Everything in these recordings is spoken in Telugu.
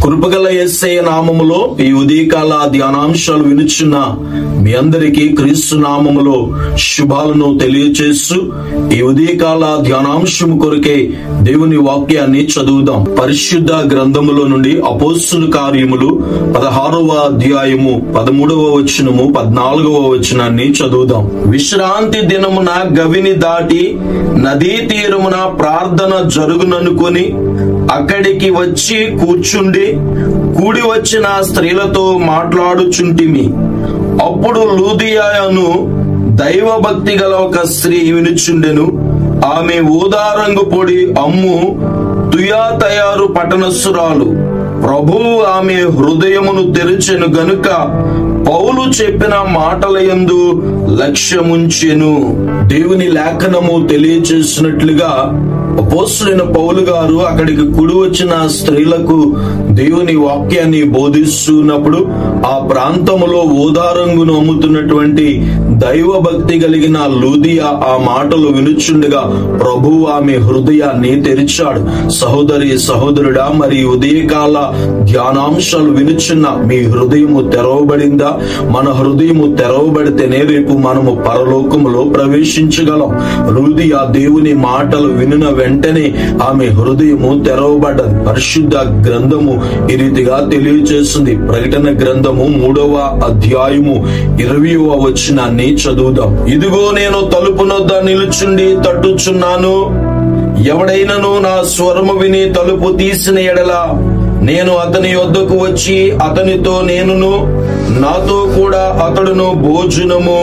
కృపగల యేసయ్య నామములో ఈ ఉదయకాల ధ్యానాంశాలు వినుచున్న మీ అందరికీ క్రీస్తు నామములో శుభాలను తెలియచేస్తూ ఈ ఉదయకాల ధ్యానాంశము కొరకే దేవుని వాక్యాన్ని చదువుదాం. పరిశుద్ధ గ్రంథములో నుండి అపోస్తుల కార్యములు 16వ అధ్యాయము 13వ వచనము 14వ వచనాన్ని చదువుదాం. విశ్రాంతి దినమున గవిని దాటి నదీ తీరమున ప్రార్థన జరుగుననుకొని అక్కడికి వచ్చి కూర్చుండి కూడి వచ్చిన స్త్రీలతో మాట్లాడుచుంటిమి. అప్పుడు లూదియాను దైవభక్తి గల ఒక స్త్రీ వినుచుండెను. ఆమె ఊదారంగు పొడి అమ్ము తుయాతయారు పట్టణస్థురాలు. ప్రభువు ఆమె హృదయమును తెరిచెను గనుక పౌలు చెప్పిన మాటలయందు లక్ష్యముంచెను. దేవుని లేఖనము తెలియచేసినట్లుగా అపోస్తలుడైన పౌలు గారు అక్కడికి కూడి వచ్చిన స్త్రీలకు దేవుని వాక్యాన్ని బోధిస్తున్నప్పుడు ఆ ప్రాంతములో ఊదారంగును అమ్ముతున్నటువంటి దైవ భక్తి కలిగిన లూదియా ఆ మాటలు వినుచుండగా ప్రభువు ఆమె హృదయాన్ని తెరిచాడు. సహోదరి సహోదరుడా, మరి ఉదయకాల ధ్యానాంశాలు వినుచున్న మీ హృదయము తెరవబడిందా? మన హృదయము తెరవబడితేనే రేపు మనము పరలోకములో ప్రవేశించగలం. లూదియా దేవుని మాటలు వినిన వెంటనే ఆమె హృదయము తెరవబడ్డది. పరిశుద్ధ గ్రంథము ఈ రీతిగా తెలియజేస్తుంది. ప్రకటన గ్రంథము 3వ అధ్యాయము 20వ వచనాన్ని చదువుదాం. ఇదిగో నేను తలుపు నొద్ద నిలుచుండి తట్టుచున్నాను. ఎవడైనను నా స్వరము విని తలుపు తీసిన ఎడల నేను అతని యొద్దకు వచ్చి అతనితో నేనును నాతో కూడా అతడును భోజనము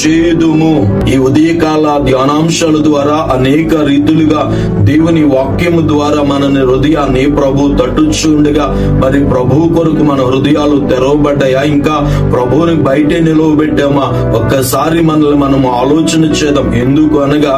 చేయుదుము. ఈ ఉదయకాల ధ్యానాంశాల ద్వారా అనేక రీతులుగా దేవుని వాక్యము ద్వారా మన హృదయాన్ని ప్రభు తట్టుచుండగా మరి ప్రభు కొరకు మన హృదయాలు తెరవబడ్డాయా? ఇంకా ప్రభువుని బయటే నిలవబెట్టామా? ఒక్కసారి మనల్ని మనము ఆలోచన చేద్దాం. ఎందుకు అనగా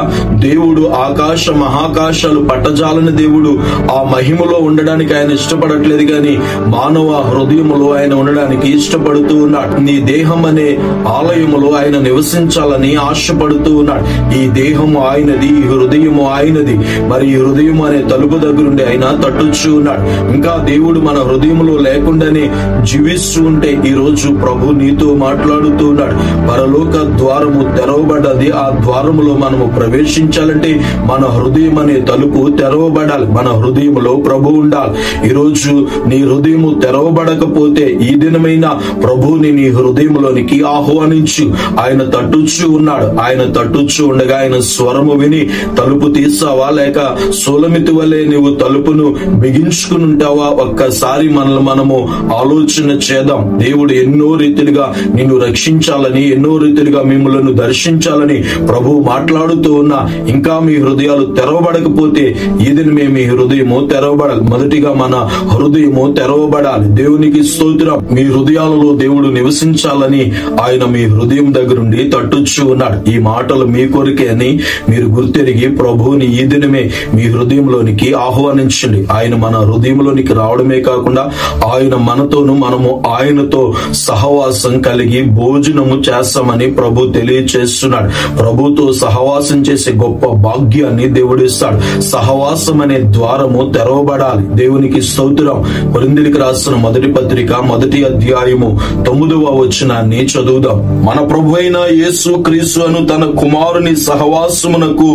దేవుడు ఆకాశ మహాకాశాలు పట్టజాలని దేవుడు ఆ మహిమలో ఉండడానికి ఆయన ఇష్టపడట్లేదు, కానీ మానవ హృదయములో ఆయన ఉండడానికి ఇష్టపడుతూ ఉన్నాడు. నీ దేహం అనే ఆలయములో ఆయన నివసించాలని ఆశపడుతూ ఉన్నాడు. ఈ దేహము ఆయనది, ఈ హృదయము ఆయనది. మరి ఈ హృదయం అనే తలుపు దగ్గరుండి ఆయన తట్టుచూ ఉన్నాడు. ఇంకా దేవుడు మన హృదయంలో లేకుండానే జీవిస్తూ ఉంటే ఈ రోజు ప్రభు నీతో మాట్లాడుతూ ఉన్నాడు. పరలోక ద్వారము తెరవబడ్డది. ఆ ద్వారములో మనము ప్రవేశించాలంటే మన హృదయం అనే తలుపు తెరవబడాలి. మన హృదయంలో ప్రభు ఉండాలి. ఈ రోజు నీ హృదయము తెరవబడకపోతే ఈ దినమైనా ప్రభుని నీ హృదయంలోనికి ఆహ్వానించు. ఆయన తట్టుచూ ఉన్నాడు. ఆయన తట్టుచూ ఉండగా ఆయన స్వరము విని తలుపు తీసావా, లేక సోలమితి వలె నువ్వు తలుపును బిగించుకుని ఉంటావా? ఒక్కసారి మనల్ని మనము ఆలోచన చేద్దాం. దేవుడు ఎన్నో రీతిలుగా నిన్ను రక్షించాలని, ఎన్నో రీతిలుగా మిమ్మల్ని దర్శించాలని ప్రభు మాట్లాడుతూ ఉన్నా ఇంకా మీ హృదయాలు తెరవబడకపోతే ఈ దినమే మీ హృదయము తెరవబడాలి. మొదటిగా మన హృదయము తెరవబడాలి. దేవునికి స్తోత్రం. మీ హృదయాలలో దేవుడు నివసించాలని ఆయన మీ హృదయం దగ్గరుండి తట్టుచూ ఉన్నాడు. ఈ మాటలు మీ కొరికే అని మీరు గుర్తెరిగి ప్రభువుని ఈ దినమే మీ హృదయంలోనికి ఆహ్వానించండి. ఆయన మన హృదయంలోనికి రావడమే కాకుండా ఆయన మనతోను, మనము ఆయనతో సహవాసం కలిగి భోజనము చేస్తామని ప్రభు తెలియచేస్తున్నాడు. ప్రభుతో సహవాసం చేసే గొప్ప భాగ్యాన్ని దేవుడిస్తాడు. సహవాసం అనే ద్వారము తెరవబడాలి. దేవునికి స్తోత్రం. కొరింథీయులకు రాసిన మొదటి పత్రిక 1వ అధ్యాయము 9వ వచనాన్ని చదువుదాం. మన ప్రభువైన యేసు క్రీస్తు అను తన కుమారుని సహవాసమునకు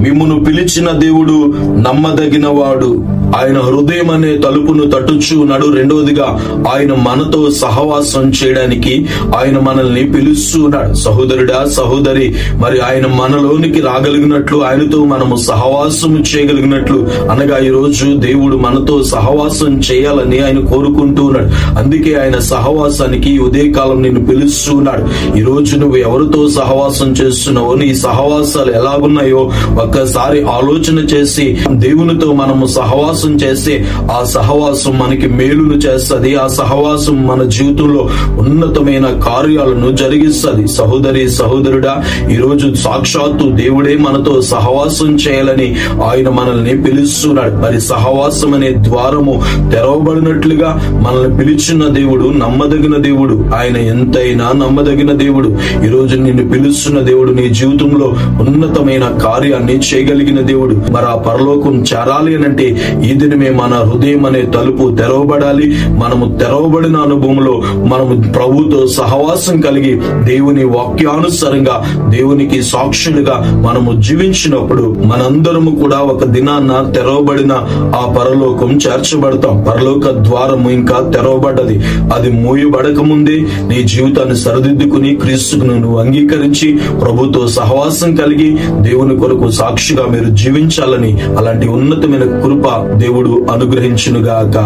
మిమ్మును పిలిచిన దేవుడు నమ్మదగిన వాడు. ఆయన హృదయం అనే తలుపును తట్టుచూ ఉన్నాడు. రెండవదిగా ఆయన మనతో సహవాసం చేయడానికి ఆయన మనల్ని పిలుస్తూ ఉన్నాడు. సహోదరుడా, సహోదరి, మరి ఆయన మనలోనికి రాగలిగినట్లు, ఆయనతో మనము సహవాసం చేయగలిగినట్లు అనగా ఈ రోజు దేవుడు మనతో సహవాసం చేయాలని ఆయన కోరుకుంటూ ఉన్నాడు. అందుకే ఆయన సహవాసానికి ఉదయకాలం నిన్ను పిలుస్తూ ఉన్నాడు. ఈ రోజు నువ్వు ఎవరితో సహవాసం చేస్తున్నావో, నీ సహవాసాలు ఎలాగున్నాయో ఒక్కసారి ఆలోచన చేసి దేవునితో మనము సహవాసం చేస్తే ఆ సహవాసం మనకి మేలును చేస్తుంది. ఆ సహవాసం మన జీవితంలో ఉన్నతమైన కార్యాలను జరిగిస్తుంది. సహోదరి సహోదరుడా, ఈ రోజు సాక్షాత్తు దేవుడే మనతో సహవాసం చేయాలని ఆయన మనల్ని పిలుస్తున్నాడు. మరి సహవాసం అనే ద్వారము తెరవబడినట్లుగా మనల్ని పిలిచిన దేవుడు నమ్మదగిన దేవుడు. ఆయన ఎంతైనా నమ్మదగిన దేవుడు. ఈ రోజు నిన్ను పిలుస్తున్న దేవుడు నీ జీవితంలో ఉన్నతమైన కార్యాన్ని చేయగలిగిన దేవుడు. మరి ఆ పరలోకం చేరాలి అనంటే ఈ దినమే మన హృదయం అనే తలుపు తెరవబడాలి. మనము తెరవబడిన అనుభవంలో మనము ప్రభుతో సహవాసం కలిగి దేవుని వాక్యానుసారంగా దేవునికి సాక్షులుగా మనము జీవించినప్పుడు మనందరము కూడా ఒక దినాన్న తెరవబడిన ఆ పరలోకం చేర్చబడతాం. పరలోక ద్వారము ఇంకా తెరవబడ్డది. అది మూయబడక ముందే నీ జీవితాన్ని సరిదిద్దుకుని క్రీస్తును నువ్వు అంగీకరించి ప్రభుతో సహవాసం కలిగి దేవుని కొరకు సాక్షిగా మీరు జీవించాలని అలాంటి ఉన్నతమైన కృప దేవుడు అనుగ్రహించునుగాక.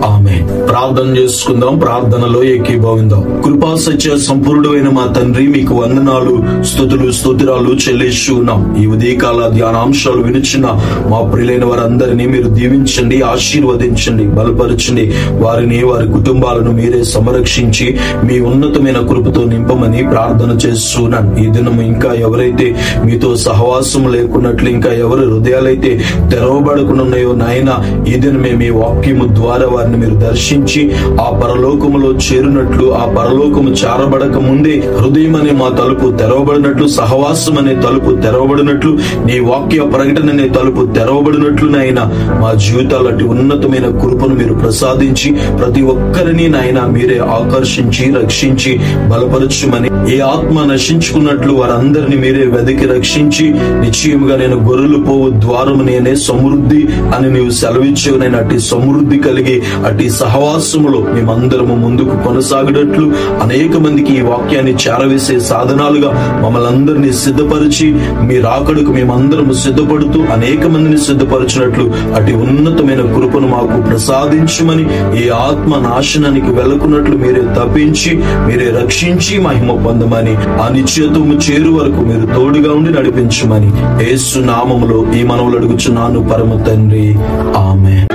ఆమేన్. ప్రార్థన చేసుకుందాం. ప్రార్థనలో ఏకీభవిద్దాం. కృపా సత్య సంపూర్ణమైన మా తండ్రి, మీకు వందనాలు, స్తుతులు, స్తోత్రాలు చెల్లిస్తూ ఉన్నాం. ఈ ఉదయకాల ధ్యానాంశాలు వినిచిన మా ప్రియులైన వారందరినీ మీరు దీవించండి, ఆశీర్వదించండి, బలపరచండి. వారిని, వారి కుటుంబాలను మీరే సంరక్షించి మీ ఉన్నతమైన కృపతో నింపమని ప్రార్థన చేస్తున్నాను. ఈ దినము ఇంకా ఎవరైతే మీతో సహవాసం లేకున్నట్లు, ఇంకా ఎవరి హృదయాలైతే తెరవబడుకున్నాయో నాయన, ఈ దినమే మీ వాక్యము ద్వారా వారిని మీరు దర్శించి ఆ పరలోకములో చేరునట్లు, ఆ పరలోకము చేరబడక ముందే హృదయం అనే మా తలుపు తెరవబడినట్లు, సహవాసం అనే తలుపు తెరవబడినట్లు, నీ వాక్య ప్రకటన అనే తలుపు తెరవబడినట్లు నాయన మా జీవితాలు అటు ఉన్నతమైన కృపను మీరు ప్రసాదించి ప్రతి ఒక్కరిని నాయన మీరే ఆకర్షించి రక్షించి బలపరచుమని, ఏ ఆత్మ నశించుకున్నట్లు వారందరినీ మీరే వెదకి రక్షించి, నిశ్చయముగా నేను గొర్రెలు పోవు ద్వారము నేనే, సమృద్ధి అని నీవు సెలవిచ్చావు. నేను అట్టి సమృద్ధి కలిగి అట్టి సహవాసములో మేమందరము ముందుకు కొనసాగేటట్లు అనేక మందికి ఈ వాక్యాన్ని చేరవేసే సాధనాలుగా మమ్మల్ని అందరినీ సిద్ధపరిచి మీ రాకడకు మేమందరము సిద్ధపడుతూ అనేక మందిని సిద్ధపరిచినట్లు అటు ఉన్నతమైన కృపను మాకు ప్రసాదించమని, ఏ ఆత్మ నాశనానికి వెళ్లకున్నట్లు మీరే తప్పించి మీరే రక్షించి మహిమ పొందమని, ఆ నిశ్చయత్వము చేరు వరకు మీరు తోడుగా ఉండి నడిపించమని యేసు నామములో ఈ మనవులు అడుగుచున్నాను పరమ తండ్రి. ఆమేన్.